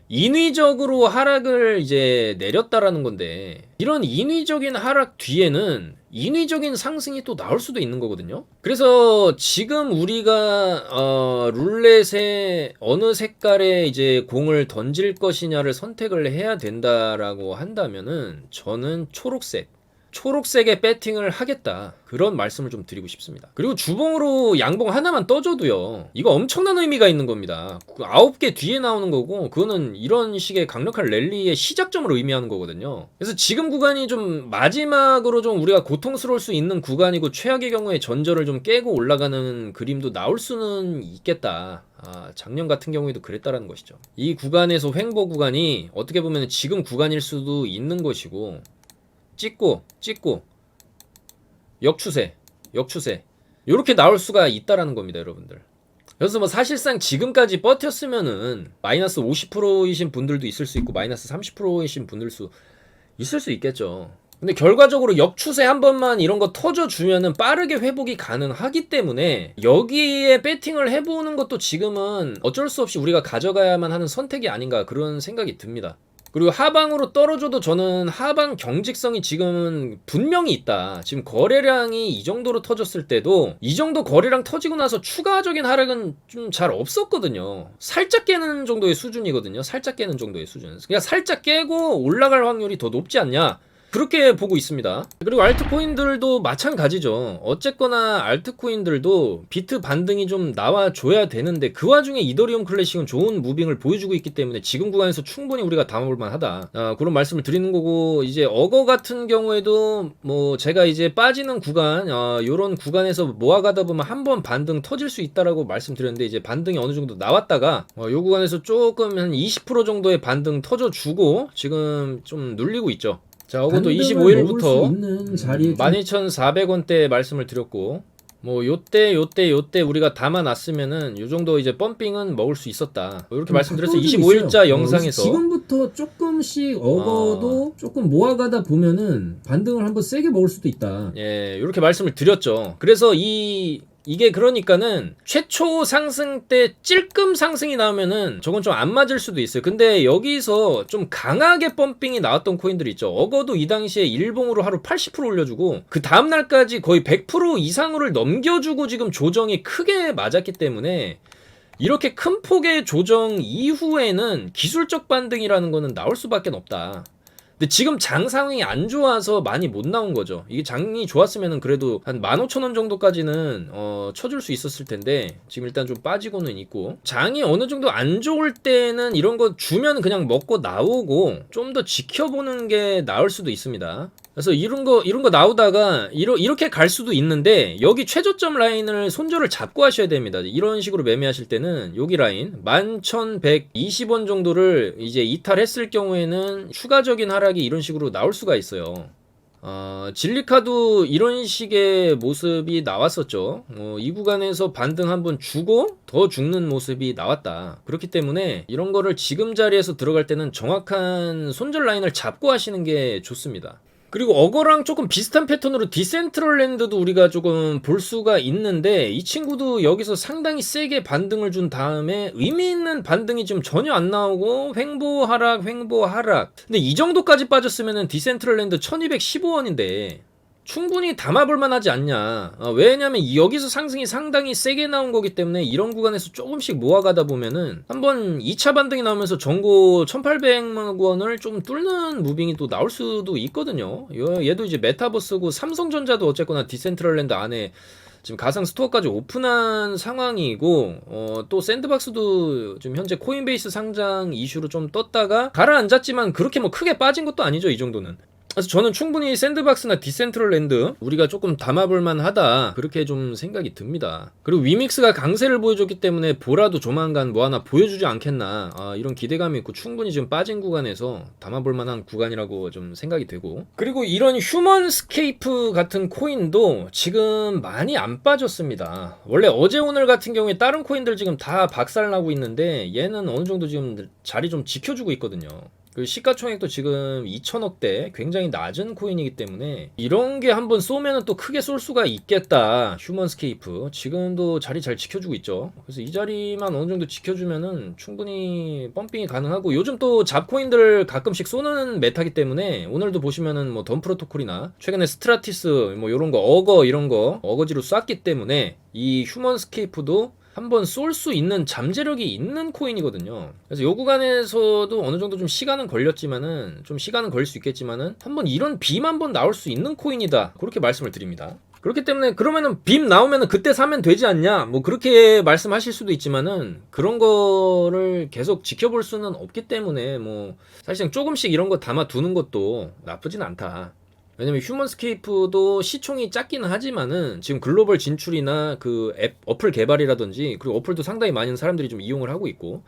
인위적으로 하락을 이제 내렸다라는 건데, 이런 인위적인 하락 뒤에는 인위적인 상승이 또 나올 수도 있는 거거든요. 그래서 지금 우리가 룰렛에 어느 색깔의 이제 공을 던질 것이냐를 선택을 해야 된다라고 한다면은 저는 초록색에 배팅을 하겠다, 그런 말씀을 좀 드리고 싶습니다. 그리고 주봉으로 양봉 하나만 떠줘도요, 이거 엄청난 의미가 있는 겁니다. 9개 뒤에 나오는 거고, 그거는 이런 식의 강력한 랠리의 시작점을 의미하는 거거든요. 그래서 지금 구간이 좀 마지막으로 좀 우리가 고통스러울 수 있는 구간이고, 최악의 경우에 전저를 좀 깨고 올라가는 그림도 나올 수는 있겠다. 작년 같은 경우에도 그랬다라는 것이죠. 이 구간에서 횡보 구간이 어떻게 보면 지금 구간일 수도 있는 것이고, 찍고 역추세 요렇게 나올 수가 있다라는 겁니다, 여러분들. 그래서 뭐 사실상 지금까지 버텼으면은 마이너스 50%이신 분들도 있을 수 있고 마이너스 30%이신 분들 있을 수 있겠죠. 근데 결과적으로 역추세 한 번만 이런 거 터져주면은 빠르게 회복이 가능하기 때문에 여기에 배팅을 해보는 것도 지금은 어쩔 수 없이 우리가 가져가야만 하는 선택이 아닌가 그런 생각이 듭니다. 그리고 하방으로 떨어져도 저는 하방 경직성이 지금은 분명히 있다. 지금 거래량이 이 정도로 터졌을 때도 이 정도 거래량 터지고 나서 추가적인 하락은 좀 잘 없었거든요. 살짝 깨는 정도의 수준이거든요. 살짝 깨는 정도의 수준. 그냥 살짝 깨고 올라갈 확률이 더 높지 않냐. 그렇게 보고 있습니다. 그리고 알트코인들도 마찬가지죠. 어쨌거나 알트코인들도 비트 반등이 좀 나와줘야 되는데 그 와중에 이더리움 클래식은 좋은 무빙을 보여주고 있기 때문에 지금 구간에서 충분히 우리가 담아볼만 하다. 그런 말씀을 드리는 거고, 이제 어거 같은 경우에도 뭐 제가 이제 빠지는 구간, 요런 구간에서 모아가다 보면 한번 반등 터질 수 있다라고 말씀드렸는데, 이제 반등이 어느 정도 나왔다가 요 구간에서 조금 한 20% 정도의 반등 터져주고 지금 좀 눌리고 있죠. 자, 어거도 25일부터 12,400원대 말씀을 드렸고, 뭐 요때 우리가 담아놨으면은 요 정도 이제 펌핑은 먹을 수 있었다. 이렇게 말씀드렸어요. 25일자 영상에서. 지금부터 조금씩 어거도 조금 모아가다 보면은 반등을 한번 세게 먹을 수도 있다. 예, 이렇게 말씀을 드렸죠. 그래서 이게 그러니까는 최초 상승 때 찔끔 상승이 나오면은 저건 좀 안 맞을 수도 있어요. 근데 여기서 좀 강하게 펌핑이 나왔던 코인들이 있죠. 어거도 이 당시에 일봉으로 하루 80% 올려주고 그 다음날까지 거의 100% 이상으로 넘겨주고 지금 조정이 크게 맞았기 때문에 이렇게 큰 폭의 조정 이후에는 기술적 반등이라는 거는 나올 수밖에 없다. 근데 지금 장 상황이 안 좋아서 많이 못 나온 거죠. 이게 장이 좋았으면은 그래도 한 15,000원 정도까지는 쳐줄 수 있었을 텐데 지금 일단 좀 빠지고는 있고, 장이 어느 정도 안 좋을 때는 이런 거 주면 그냥 먹고 나오고 좀 더 지켜보는 게 나을 수도 있습니다. 그래서 이런 거 나오다가 이렇게 갈 수도 있는데 여기 최저점 라인을 손절을 잡고 하셔야 됩니다. 이런 식으로 매매하실 때는 여기 라인 11,120원 정도를 이제 이탈했을 경우에는 추가적인 하락이 이런 식으로 나올 수가 있어요. 진리카도 이런 식의 모습이 나왔었죠. 이 구간에서 반등 한번 주고 더 죽는 모습이 나왔다. 그렇기 때문에 이런 거를 지금 자리에서 들어갈 때는 정확한 손절 라인을 잡고 하시는 게 좋습니다. 그리고 어거랑 조금 비슷한 패턴으로 디센트럴랜드도 우리가 조금 볼 수가 있는데 이 친구도 여기서 상당히 세게 반등을 준 다음에 의미 있는 반등이 지금 전혀 안 나오고 횡보 하락. 근데 이 정도까지 빠졌으면은 디센트럴랜드 1215원인데 충분히 담아볼만 하지 않냐. 왜냐면 여기서 상승이 상당히 세게 나온 거기 때문에 이런 구간에서 조금씩 모아가다 보면은 한번 2차 반등이 나오면서 전고 1800만 원을 좀 뚫는 무빙이 또 나올 수도 있거든요. 얘도 이제 메타버스고 삼성전자도 어쨌거나 디센트럴랜드 안에 지금 가상 스토어까지 오픈한 상황이고, 또 샌드박스도 지금 현재 코인베이스 상장 이슈로 좀 떴다가 가라앉았지만 그렇게 뭐 크게 빠진 것도 아니죠, 이 정도는. 그래서 저는 충분히 샌드박스나 디센트럴랜드 우리가 조금 담아볼만 하다, 그렇게 좀 생각이 듭니다. 그리고 위믹스가 강세를 보여줬기 때문에 보라도 조만간 뭐 하나 보여주지 않겠나, 이런 기대감이 있고 충분히 지금 빠진 구간에서 담아볼만한 구간이라고 좀 생각이 되고, 그리고 이런 휴먼스케이프 같은 코인도 지금 많이 안 빠졌습니다. 원래 어제 오늘 같은 경우에 다른 코인들 지금 다 박살나고 있는데 얘는 어느 정도 지금 자리 좀 지켜주고 있거든요. 그 시가총액도 지금 2천억대, 굉장히 낮은 코인이기 때문에 이런 게 한번 쏘면은 또 크게 쏠 수가 있겠다. 휴먼스케이프 지금도 자리 잘 지켜주고 있죠. 그래서 이 자리만 어느 정도 지켜주면은 충분히 펌핑이 가능하고, 요즘 또 잡코인들 가끔씩 쏘는 메타기 때문에 오늘도 보시면은 뭐 덤 프로토콜이나 최근에 스트라티스 뭐 요런 거 이런 거 어거지로 쐈기 때문에 이 휴먼스케이프도 한번 쏠 수 있는 잠재력이 있는 코인이거든요. 그래서 요 구간에서도 어느 정도 좀 시간은 걸렸지만은, 좀 시간은 걸릴 수 있겠지만은 한번 이런 빔 한번 나올 수 있는 코인이다, 그렇게 말씀을 드립니다. 그렇기 때문에 그러면은 빔 나오면은 그때 사면 되지 않냐, 뭐 그렇게 말씀하실 수도 있지만은 그런 거를 계속 지켜볼 수는 없기 때문에 뭐 사실상 조금씩 이런 거 담아 두는 것도 나쁘진 않다. 왜냐면 휴먼스케이프도 시총이 작긴 하지만은 지금 글로벌 진출이나 그 앱 어플 개발이라든지, 그리고 어플도 상당히 많은 사람들이 좀 이용을 하고 있고,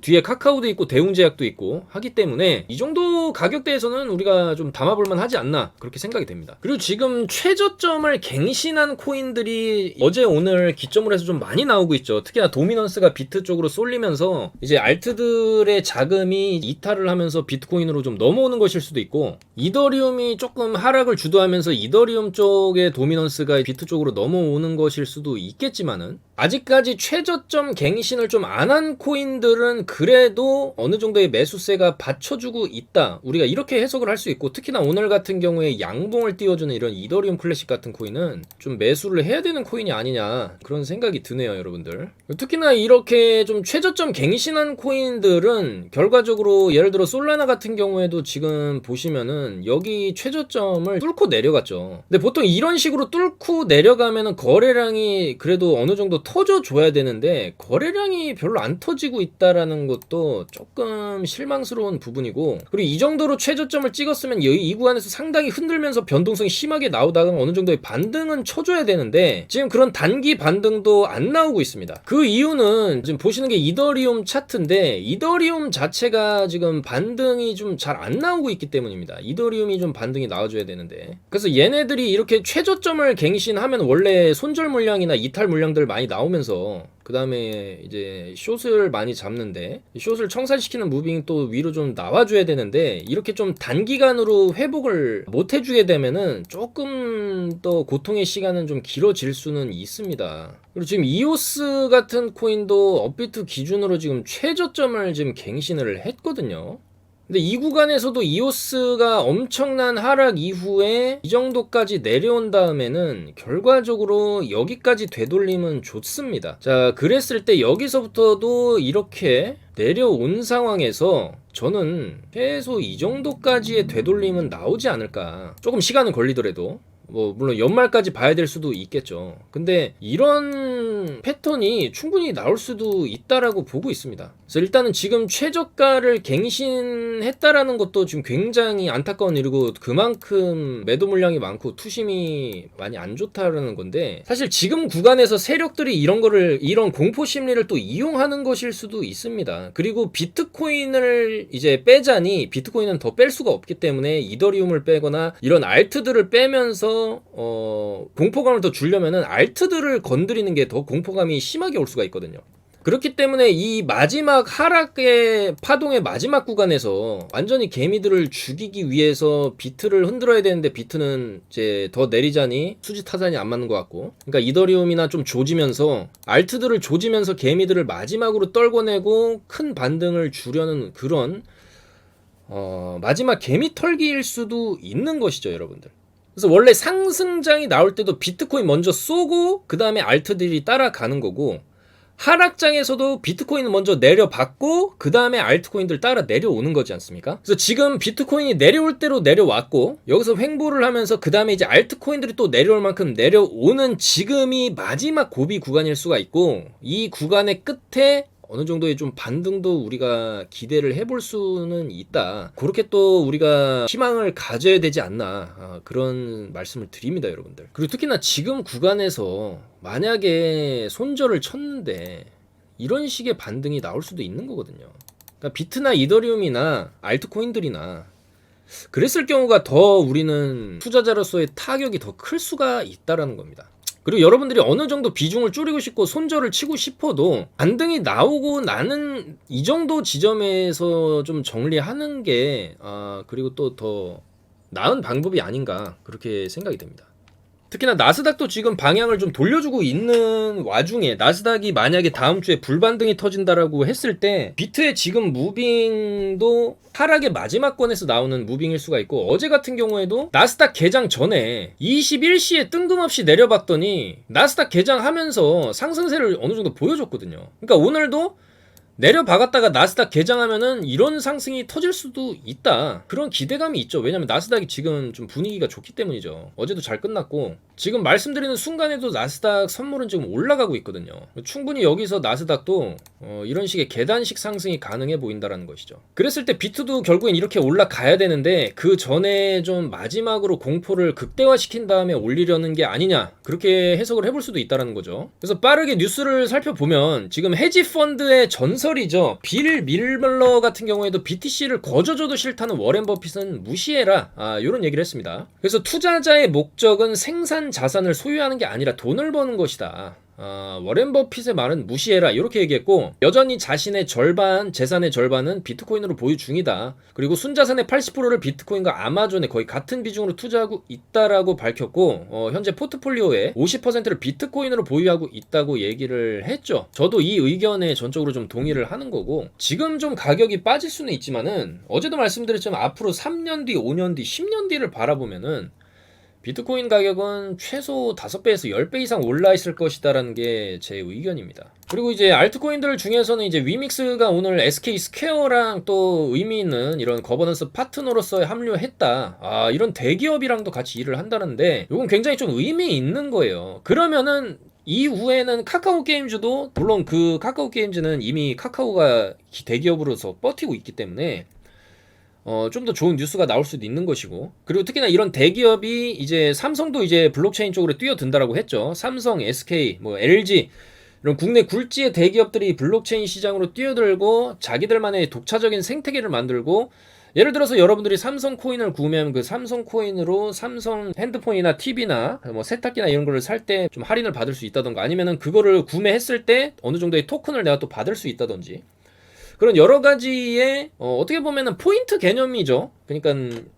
뒤에 카카오도 있고 대웅제약도 있고 하기 때문에 이 정도 가격대에서는 우리가 좀 담아볼만 하지 않나, 그렇게 생각이 됩니다. 그리고 지금 최저점을 갱신한 코인들이 어제 오늘 기점으로 해서 좀 많이 나오고 있죠. 특히나 도미넌스가 비트 쪽으로 쏠리면서 이제 알트들의 자금이 이탈을 하면서 비트코인으로 좀 넘어오는 것일 수도 있고, 이더리움이 조금 하락 하락을 주도하면서 이더리움 쪽의 도미넌스가 비트 쪽으로 넘어오는 것일 수도 있겠지만은 아직까지 최저점 갱신을 좀 안 한 코인들은 그래도 어느 정도의 매수세가 받쳐주고 있다. 우리가 이렇게 해석을 할 수 있고, 특히나 오늘 같은 경우에 양봉을 띄워주는 이런 이더리움 클래식 같은 코인은 좀 매수를 해야 되는 코인이 아니냐, 그런 생각이 드네요, 여러분들. 특히나 이렇게 좀 최저점 갱신한 코인들은 결과적으로 예를 들어 솔라나 같은 경우에도 지금 보시면은 여기 최저점을 뚫고 내려갔죠. 근데 보통 이런 식으로 뚫고 내려가면은 거래량이 그래도 어느 정도 터져줘야 되는데 거래량이 별로 안 터지고 있다라는 것도 조금 실망스러운 부분이고, 그리고 이 정도로 최저점을 찍었으면 이 구간에서 상당히 흔들면서 변동성이 심하게 나오다가 어느 정도의 반등은 쳐줘야 되는데 지금 그런 단기 반등도 안 나오고 있습니다. 그 이유는 지금 보시는 게 이더리움 차트인데 이더리움 자체가 지금 반등이 좀 잘 안 나오고 있기 때문입니다. 이더리움이 좀 반등이 나와줘야 되는데, 그래서 얘네들이 이렇게 최저점을 갱신하면 원래 손절 물량이나 이탈 물량들 많이 나오면서 그 다음에 이제 숏을 많이 잡는데, 숏을 청산시키는 무빙 또 위로 좀 나와줘야 되는데 이렇게 좀 단기간으로 회복을 못 해주게 되면은 조금 더 고통의 시간은 좀 길어질 수는 있습니다. 그리고 지금 이오스 같은 코인도 업비트 기준으로 지금 최저점을 지금 갱신을 했거든요. 근데 이 구간에서도 이오스가 엄청난 하락 이후에 이 정도까지 내려온 다음에는 결과적으로 여기까지 되돌림은 좋습니다. 자, 그랬을 때 여기서부터도 이렇게 내려온 상황에서 저는 최소 이 정도까지의 되돌림은 나오지 않을까. 조금 시간은 걸리더라도. 뭐 물론 연말까지 봐야 될 수도 있겠죠. 근데 이런 패턴이 충분히 나올 수도 있다라고 보고 있습니다. 그래서 일단은 지금 최저가를 갱신했다라는 것도 지금 굉장히 안타까운 일이고, 그만큼 매도 물량이 많고 투심이 많이 안 좋다라는 건데, 사실 지금 구간에서 세력들이 이런 공포 심리를 또 이용하는 것일 수도 있습니다. 그리고 비트코인을 이제 빼자니 비트코인은 더 뺄 수가 없기 때문에 이더리움을 빼거나 이런 알트들을 빼면서 공포감을 더 주려면은 알트들을 건드리는 게 더 공포감이 심하게 올 수가 있거든요. 그렇기 때문에 이 마지막 하락의 파동의 마지막 구간에서 완전히 개미들을 죽이기 위해서 비트를 흔들어야 되는데 비트는 이제 더 내리자니 수지 타산이 안 맞는 것 같고, 그러니까 이더리움이나 좀 조지면서 알트들을 조지면서 개미들을 마지막으로 떨궈내고 큰 반등을 주려는 그런 마지막 개미 털기일 수도 있는 것이죠, 여러분들. 그래서 원래 상승장이 나올 때도 비트코인 먼저 쏘고 그 다음에 알트들이 따라가는 거고, 하락장에서도 비트코인을 먼저 내려받고 그 다음에 알트코인들 따라 내려오는 거지 않습니까? 그래서 지금 비트코인이 내려올 대로 내려왔고 여기서 횡보를 하면서 그 다음에 이제 알트코인들이 또 내려올 만큼 내려오는 지금이 마지막 고비 구간일 수가 있고, 이 구간의 끝에 어느 정도의 좀 반등도 우리가 기대를 해볼 수는 있다. 그렇게 또 우리가 희망을 가져야 되지 않나, 그런 말씀을 드립니다, 여러분들. 그리고 특히나 지금 구간에서 만약에 손절을 쳤는데 이런 식의 반등이 나올 수도 있는 거거든요. 그러니까 비트나 이더리움이나 알트코인들이나 그랬을 경우가 더 우리는 투자자로서의 타격이 더 클 수가 있다라는 겁니다. 그리고 여러분들이 어느 정도 비중을 줄이고 싶고 손절을 치고 싶어도 반등이 나오고 나는 이 정도 지점에서 좀 정리하는 게 그리고 또 더 나은 방법이 아닌가, 그렇게 생각이 됩니다. 특히나 나스닥도 지금 방향을 좀 돌려주고 있는 와중에 나스닥이 만약에 다음 주에 불반등이 터진다라고 했을 때 비트의 지금 무빙도 하락의 마지막 권에서 나오는 무빙일 수가 있고, 어제 같은 경우에도 나스닥 개장 전에 21시에 뜬금없이 내려봤더니 나스닥 개장하면서 상승세를 어느 정도 보여줬거든요. 그러니까 오늘도 내려박았다가 나스닥 개장하면은 이런 상승이 터질 수도 있다, 그런 기대감이 있죠. 왜냐면 나스닥이 지금 좀 분위기가 좋기 때문이죠. 어제도 잘 끝났고 지금 말씀드리는 순간에도 나스닥 선물은 지금 올라가고 있거든요. 충분히 여기서 나스닥도 이런 식의 계단식 상승이 가능해 보인다라는 것이죠. 그랬을 때 비트도 결국엔 이렇게 올라가야 되는데 그 전에 좀 마지막으로 공포를 극대화시킨 다음에 올리려는 게 아니냐, 그렇게 해석을 해볼 수도 있다라는 거죠. 그래서 빠르게 뉴스를 살펴보면 지금 헤지펀드의 전설이죠, 빌 밀러 같은 경우에도 BTC를 거저줘도 싫다는 워렌 버핏은 무시해라, 이런 얘기를 했습니다. 그래서 투자자의 목적은 생산 자산을 소유하는 게 아니라 돈을 버는 것이다, 워렌 버핏의 말은 무시해라 이렇게 얘기했고, 여전히 자신의 절반, 재산의 절반은 비트코인으로 보유 중이다. 그리고 순자산의 80%를 비트코인과 아마존에 거의 같은 비중으로 투자하고 있다라고 밝혔고, 현재 포트폴리오의 50%를 비트코인으로 보유하고 있다고 얘기를 했죠. 저도 이 의견에 전적으로 좀 동의를 하는 거고, 지금 좀 가격이 빠질 수는 있지만은 어제도 말씀드렸지만 앞으로 3년 뒤, 5년 뒤, 10년 뒤를 바라보면은 비트코인 가격은 최소 5배에서 10배 이상 올라 있을 것이다라는 게 제 의견입니다. 그리고 이제 알트코인들 중에서는 이제 위믹스가 오늘 SK 스퀘어랑 또 의미 있는 이런 거버넌스 파트너로서 합류했다. 이런 대기업이랑도 같이 일을 한다는데 이건 굉장히 좀 의미 있는 거예요. 그러면은 이후에는 카카오 게임즈도, 물론 그 카카오 게임즈는 이미 카카오가 대기업으로서 버티고 있기 때문에 좀 더 좋은 뉴스가 나올 수도 있는 것이고, 그리고 특히나 이런 대기업이 이제 삼성도 이제 블록체인 쪽으로 뛰어든다라고 했죠. 삼성, SK, 뭐 LG 이런 국내 굴지의 대기업들이 블록체인 시장으로 뛰어들고 자기들만의 독자적인 생태계를 만들고, 예를 들어서 여러분들이 삼성 코인을 구매하면 그 삼성 코인으로 삼성 핸드폰이나 TV나 뭐 세탁기나 이런 거를 살 때 좀 할인을 받을 수 있다던가, 아니면은 그거를 구매했을 때 어느 정도의 토큰을 내가 또 받을 수 있다든지, 그런 여러 가지의 어떻게 보면은 포인트 개념이죠. 그러니까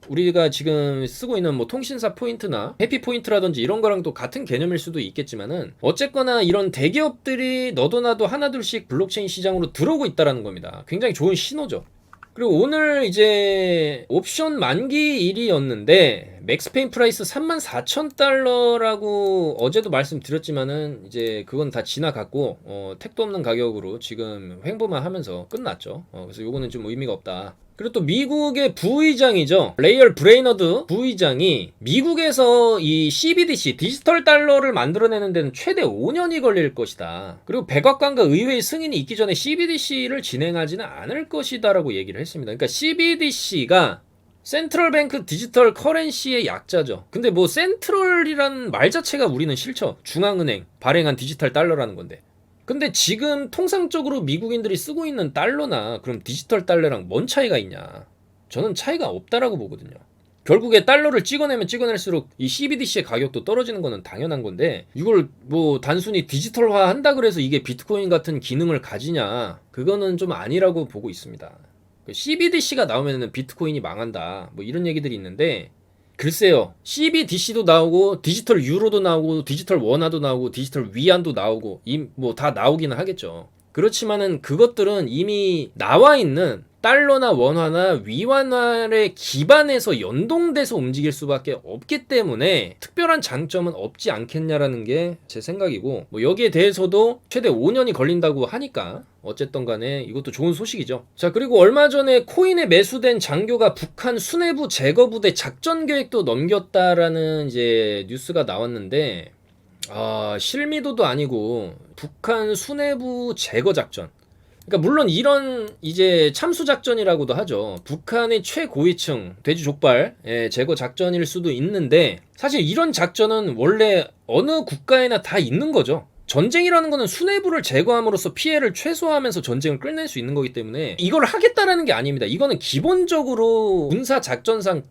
우리가 지금 쓰고 있는 뭐 통신사 포인트나 해피 포인트라든지 이런 거랑 또 같은 개념일 수도 있겠지만은, 어쨌거나 이런 대기업들이 너도 나도 하나둘씩 블록체인 시장으로 들어오고 있다라는 겁니다. 굉장히 좋은 신호죠. 그리고 오늘 이제 옵션 만기 일이었는데 맥스페인 프라이스 34,000달러라고 어제도 말씀드렸지만은 이제 그건 다 지나갔고, 택도 없는 가격으로 지금 횡보만 하면서 끝났죠. 그래서 요거는 좀 의미가 없다. 그리고 또 미국의 부의장이죠. 레이얼 브레이너드 부의장이 미국에서 이 CBDC 디지털 달러를 만들어내는 데는 최대 5년이 걸릴 것이다. 그리고 백악관과 의회의 승인이 있기 전에 CBDC를 진행하지는 않을 것이다 라고 얘기를 했습니다. 그러니까 CBDC가 센트럴 뱅크 디지털 커런시의 약자죠. 근데 뭐 센트럴이라는 말 자체가 우리는 싫죠. 중앙은행 발행한 디지털 달러라는 건데. 근데 지금 통상적으로 미국인들이 쓰고 있는 달러나 그럼 디지털 달러랑 뭔 차이가 있냐? 저는 차이가 없다라고 보거든요. 결국에 달러를 찍어내면 찍어낼수록 이 CBDC의 가격도 떨어지는 거는 당연한 건데, 이걸 뭐 단순히 디지털화 한다 그래서 이게 비트코인 같은 기능을 가지냐? 그거는 좀 아니라고 보고 있습니다. CBDC가 나오면은 비트코인이 망한다, 뭐 이런 얘기들이 있는데, 글쎄요, CBDC도 나오고 디지털 유로도 나오고 디지털 원화도 나오고 디지털 위안도 나오고 뭐 다 나오기는 하겠죠. 그렇지만은 그것들은 이미 나와 있는 달러나 원화나 위안화의 기반에서 연동돼서 움직일 수밖에 없기 때문에 특별한 장점은 없지 않겠냐라는 게 제 생각이고, 뭐 여기에 대해서도 최대 5년이 걸린다고 하니까 어쨌든 간에 이것도 좋은 소식이죠. 자, 그리고 얼마 전에 코인에 매수된 장교가 북한 수뇌부 제거 부대 작전 계획도 넘겼다라는 이제 뉴스가 나왔는데, 실미도도 아니고 북한 수뇌부 제거 작전. 그러니까 물론 이런 이제 참수 작전이라고도 하죠. 북한의 최고위층 돼지 족발 제거 작전일 수도 있는데, 사실 이런 작전은 원래 어느 국가에나 다 있는 거죠. 전쟁이라는 거는 수뇌부를 제거함으로써 피해를 최소화하면서 전쟁을 끝낼 수 있는 거기 때문에 이걸 하겠다라는 게 아닙니다. 이거는 기본적으로 군사 작전상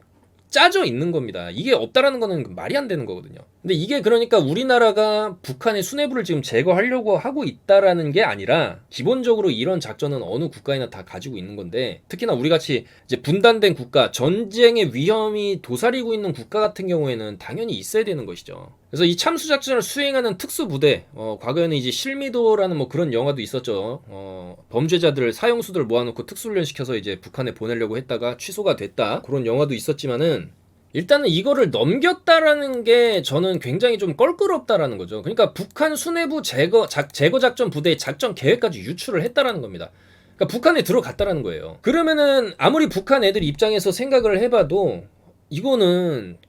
짜져 있는 겁니다. 이게 없다라는 거는 말이 안 되는 거거든요. 근데 이게 그러니까 우리나라가 북한의 수뇌부를 지금 제거하려고 하고 있다라는 게 아니라, 기본적으로 이런 작전은 어느 국가에나 다 가지고 있는 건데, 특히나 우리같이 이제 분단된 국가, 전쟁의 위험이 도사리고 있는 국가 같은 경우에는 당연히 있어야 되는 것이죠. 그래서 이 참수 작전을 수행하는 특수부대, 과거에는 이제 실미도라는 뭐 그런 영화도 있었죠. 범죄자들, 사형수들 모아놓고 특수훈련 시켜서 이제 북한에 보내려고 했다가 취소가 됐다, 그런 영화도 있었지만은, 일단은 이거를 넘겼다라는 게 저는 굉장히 좀 껄끄럽다라는 거죠. 그러니까 북한 수뇌부 제거 작전 부대의 작전 계획까지 유출을 했다라는 겁니다. 그러니까 북한에 들어갔다라는 거예요. 그러면은 아무리 북한 애들 입장에서 생각을 해봐도 이거는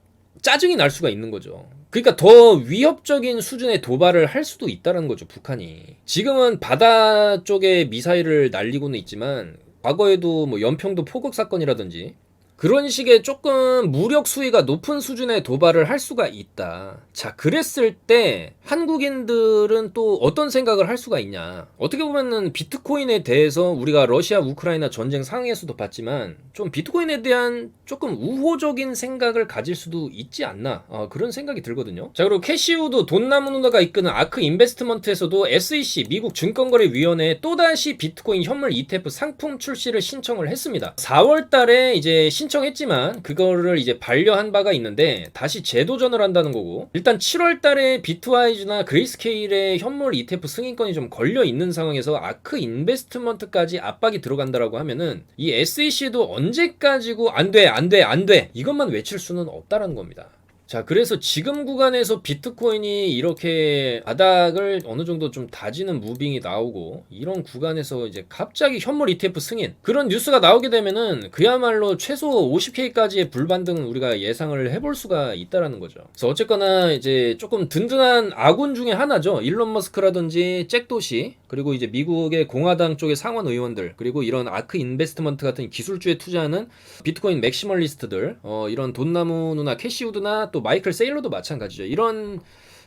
짜증이 날 수가 있는 거죠. 그러니까 더 위협적인 수준의 도발을 할 수도 있다는 거죠, 북한이. 지금은 바다 쪽에 미사일을 날리고는 있지만, 과거에도 뭐 연평도 포격 사건이라든지 그런 식의 조금 무력 수위가 높은 수준의 도발을 할 수가 있다. 자, 그랬을 때 한국인들은 또 어떤 생각을 할 수가 있냐. 어떻게 보면은 비트코인에 대해서 우리가 러시아 우크라이나 전쟁 상황에서도 봤지만 좀 비트코인에 대한 조금 우호적인 생각을 가질 수도 있지 않나, 그런 생각이 들거든요. 자, 그리고 캐시우드 돈나무 누나가 이끄는 아크 인베스트먼트에서도 SEC 미국 증권거래위원회에 또다시 비트코인 현물 ETF 상품 출시를 신청을 했습니다. 4월 달에 이제 신청했지만 그거를 이제 반려한 바가 있는데 다시 재도전을 한다는 거고, 일단 7월 달에 비트와이즈나 그레이스케일의 현물 ETF 승인권이 좀 걸려 있는 상황에서 아크 인베스트먼트까지 압박이 들어간다라고 하면은 이 SEC도 언제까지고 안 돼 이것만 외칠 수는 없다라는 겁니다. 자, 그래서 지금 구간에서 비트코인이 이렇게 바닥을 어느 정도 좀 다지는 무빙이 나오고 이런 구간에서 이제 갑자기 현물 ETF 승인 그런 뉴스가 나오게 되면은 그야말로 최소 50K까지의 불반등은 우리가 예상을 해볼 수가 있다라는 거죠. 그래서 어쨌거나 이제 조금 든든한 아군 중에 하나죠. 일론 머스크라든지 잭 도시, 그리고 이제 미국의 공화당 쪽의 상원 의원들, 그리고 이런 아크 인베스트먼트 같은 기술주에 투자하는 비트코인 맥시멀리스트들, 이런 돈나무 누나 캐시우드나 또 마이클 세일러도 마찬가지죠. 이런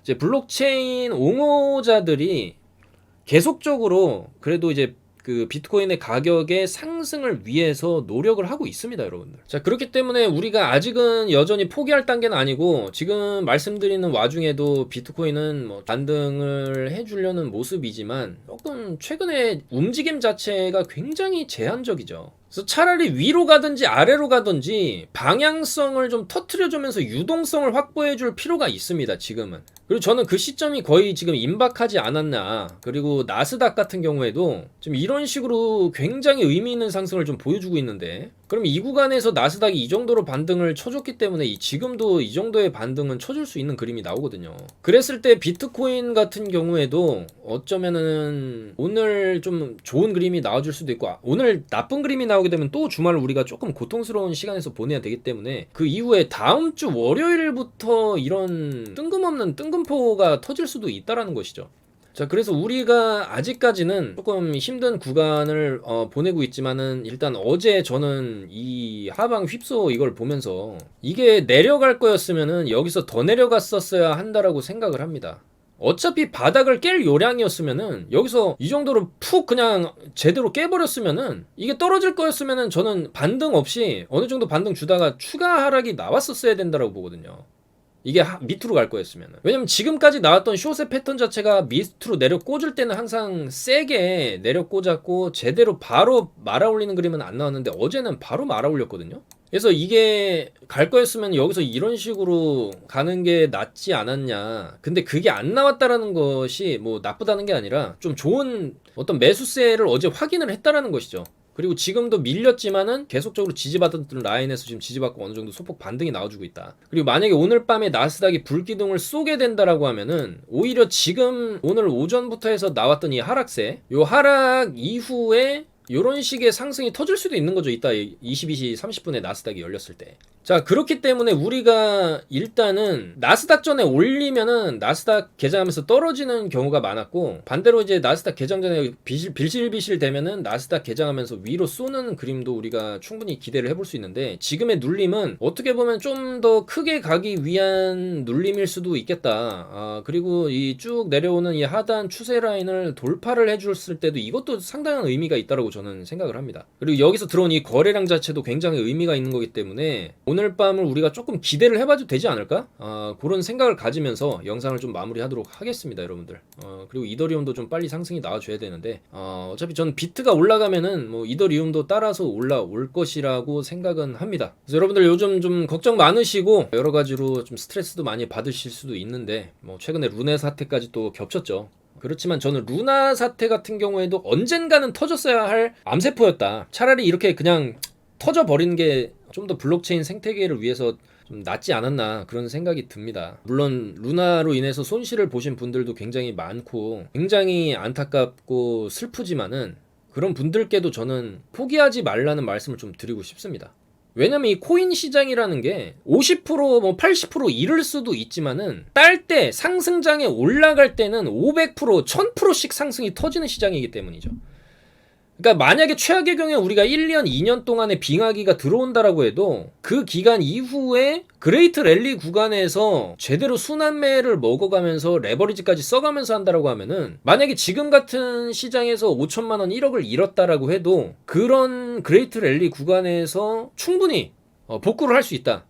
이제 블록체인 옹호자들이 계속적으로 그래도 이제 그 비트코인의 가격의 상승을 위해서 노력을 하고 있습니다, 여러분들. 자, 그렇기 때문에 우리가 아직은 여전히 포기할 단계는 아니고 지금 말씀드리는 와중에도 비트코인은 뭐 반등을 해주려는 모습이지만 조금 최근에 움직임 자체가 굉장히 제한적이죠. 그래서 차라리 위로 가든지 아래로 가든지 방향성을 좀 터트려주면서 유동성을 확보해줄 필요가 있습니다, 지금은. 그리고 저는 그 시점이 거의 지금 임박하지 않았나. 그리고 나스닥 같은 경우에도 지금 이런 식으로 굉장히 의미 있는 상승을 좀 보여주고 있는데, 그럼 이 구간에서 나스닥이 이 정도로 반등을 쳐줬기 때문에 지금도 이 정도의 반등은 쳐줄 수 있는 그림이 나오거든요. 그랬을 때 비트코인 같은 경우에도 어쩌면은 오늘 좀 좋은 그림이 나와줄 수도 있고, 오늘 나쁜 그림이 나오게 되면 또 주말을 우리가 조금 고통스러운 시간에서 보내야 되기 때문에 그 이후에 다음 주 월요일부터 이런 뜬금없는 뜬금포가 터질 수도 있다라는 것이죠. 자, 그래서 우리가 아직까지는 조금 힘든 구간을 보내고 있지만은 일단 어제 저는 이 하방 휩소 이걸 보면서 이게 내려갈 거였으면은 여기서 더 내려갔었어야 한다라고 생각을 합니다. 어차피 바닥을 깰 요량이었으면은 여기서 이 정도로 푹 그냥 제대로 깨버렸으면은 이게 떨어질 거였으면은 저는 반등 없이 어느 정도 반등 주다가 추가 하락이 나왔었어야 된다라고 보거든요. 이게 밑으로 갈 거였으면. 왜냐면 지금까지 나왔던 숏의 패턴 자체가 밑으로 내려 꽂을 때는 항상 세게 내려 꽂았고 제대로 바로 말아 올리는 그림은 안 나왔는데 어제는 바로 말아 올렸거든요. 그래서 이게 갈 거였으면 여기서 이런 식으로 가는 게 낫지 않았냐. 근데 그게 안 나왔다라는 것이 뭐 나쁘다는 게 아니라 좀 좋은 어떤 매수세를 어제 확인을 했다라는 것이죠. 그리고 지금도 밀렸지만은 계속적으로 지지받았던 라인에서 지금 지지받고 어느 정도 소폭 반등이 나와주고 있다. 그리고 만약에 오늘 밤에 나스닥이 불기둥을 쏘게 된다라고 하면은 오히려 지금 오늘 오전부터 해서 나왔던 이 하락세, 요 하락 이후에 요런 식의 상승이 터질 수도 있는 거죠. 이따 22시 30분에 나스닥이 열렸을 때. 자, 그렇기 때문에 우리가 일단은 나스닥 전에 올리면은 나스닥 개장하면서 떨어지는 경우가 많았고, 반대로 이제 나스닥 개장 전에 빌실빌실 되면은 나스닥 개장하면서 위로 쏘는 그림도 우리가 충분히 기대를 해볼 수 있는데, 지금의 눌림은 어떻게 보면 좀 더 크게 가기 위한 눌림일 수도 있겠다. 그리고 이 쭉 내려오는 이 하단 추세 라인을 돌파를 해줬을 때도 이것도 상당한 의미가 있다고 저는 생각을 합니다. 그리고 여기서 들어온 이 거래량 자체도 굉장히 의미가 있는 거기 때문에 오늘 밤을 우리가 조금 기대를 해봐도 되지 않을까? 그런 생각을 가지면서 영상을 좀 마무리하도록 하겠습니다, 여러분들. 그리고 이더리움도 좀 빨리 상승이 나와줘야 되는데, 어차피 전 비트가 올라가면은 뭐 이더리움도 따라서 올라올 것이라고 생각은 합니다. 그래서 여러분들 요즘 좀 걱정 많으시고 여러 가지로 좀 스트레스도 많이 받으실 수도 있는데, 뭐 최근에 루네 사태까지 또 겹쳤죠. 그렇지만 저는 루나 사태 같은 경우에도 언젠가는 터졌어야 할 암세포였다. 차라리 이렇게 그냥 터져버리는 게 좀 더 블록체인 생태계를 위해서 좀 낫지 않았나 그런 생각이 듭니다. 물론 루나로 인해서 손실을 보신 분들도 굉장히 많고 굉장히 안타깝고 슬프지만은 그런 분들께도 저는 포기하지 말라는 말씀을 좀 드리고 싶습니다. 왜냐면 이 코인 시장이라는 게 50% 80% 이를 수도 있지만은 딸 때 상승장에 올라갈 때는 500% 1000%씩 상승이 터지는 시장이기 때문이죠. 그러니까 만약에 최악의 경우에 우리가 1년, 2년 동안의 빙하기가 들어온다라고 해도 그 기간 이후에 그레이트 랠리 구간에서 제대로 순환매를 먹어가면서 레버리지까지 써가면서 한다라고 하면은 만약에 지금 같은 시장에서 5천만 원 1억을 잃었다라고 해도 그런 그레이트 랠리 구간에서 충분히 복구를 할 수 있다.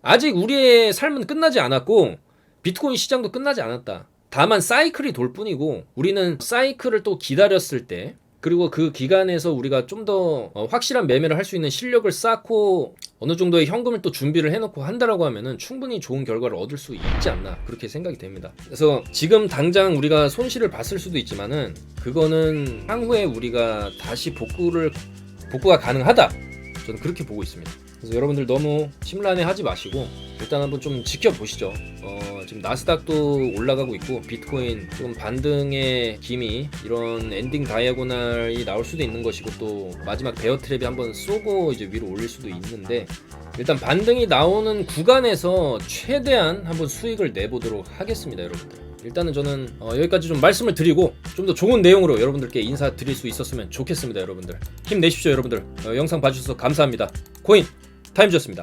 아직 우리의 삶은 끝나지 않았고 비트코인 시장도 끝나지 않았다. 다만 사이클이 돌 뿐이고 우리는 사이클을 또 기다렸을 때 그리고 그 기간에서 우리가 좀 더 확실한 매매를 할 수 있는 실력을 쌓고 어느 정도의 현금을 또 준비를 해놓고 한다라고 하면은 충분히 좋은 결과를 얻을 수 있지 않나 그렇게 생각이 됩니다. 그래서 지금 당장 우리가 손실을 봤을 수도 있지만은 그거는 향후에 우리가 다시 복구가 가능하다. 저는 그렇게 보고 있습니다. 그래서 여러분들 너무 심란해 하지 마시고 일단 한번 좀 지켜보시죠. 지금 나스닥도 올라가고 있고 비트코인 조금 반등의 기미 이런 엔딩 다이아고날이 나올 수도 있는 것이고 또 마지막 베어 트랩이 한번 쏘고 이제 위로 올릴 수도 있는데 일단 반등이 나오는 구간에서 최대한 한번 수익을 내보도록 하겠습니다, 여러분들. 일단은 저는 여기까지 좀 말씀을 드리고 좀 더 좋은 내용으로 여러분들께 인사드릴 수 있었으면 좋겠습니다, 여러분들. 힘내십시오, 여러분들. 영상 봐주셔서 감사합니다. 코인 타임즈였습니다.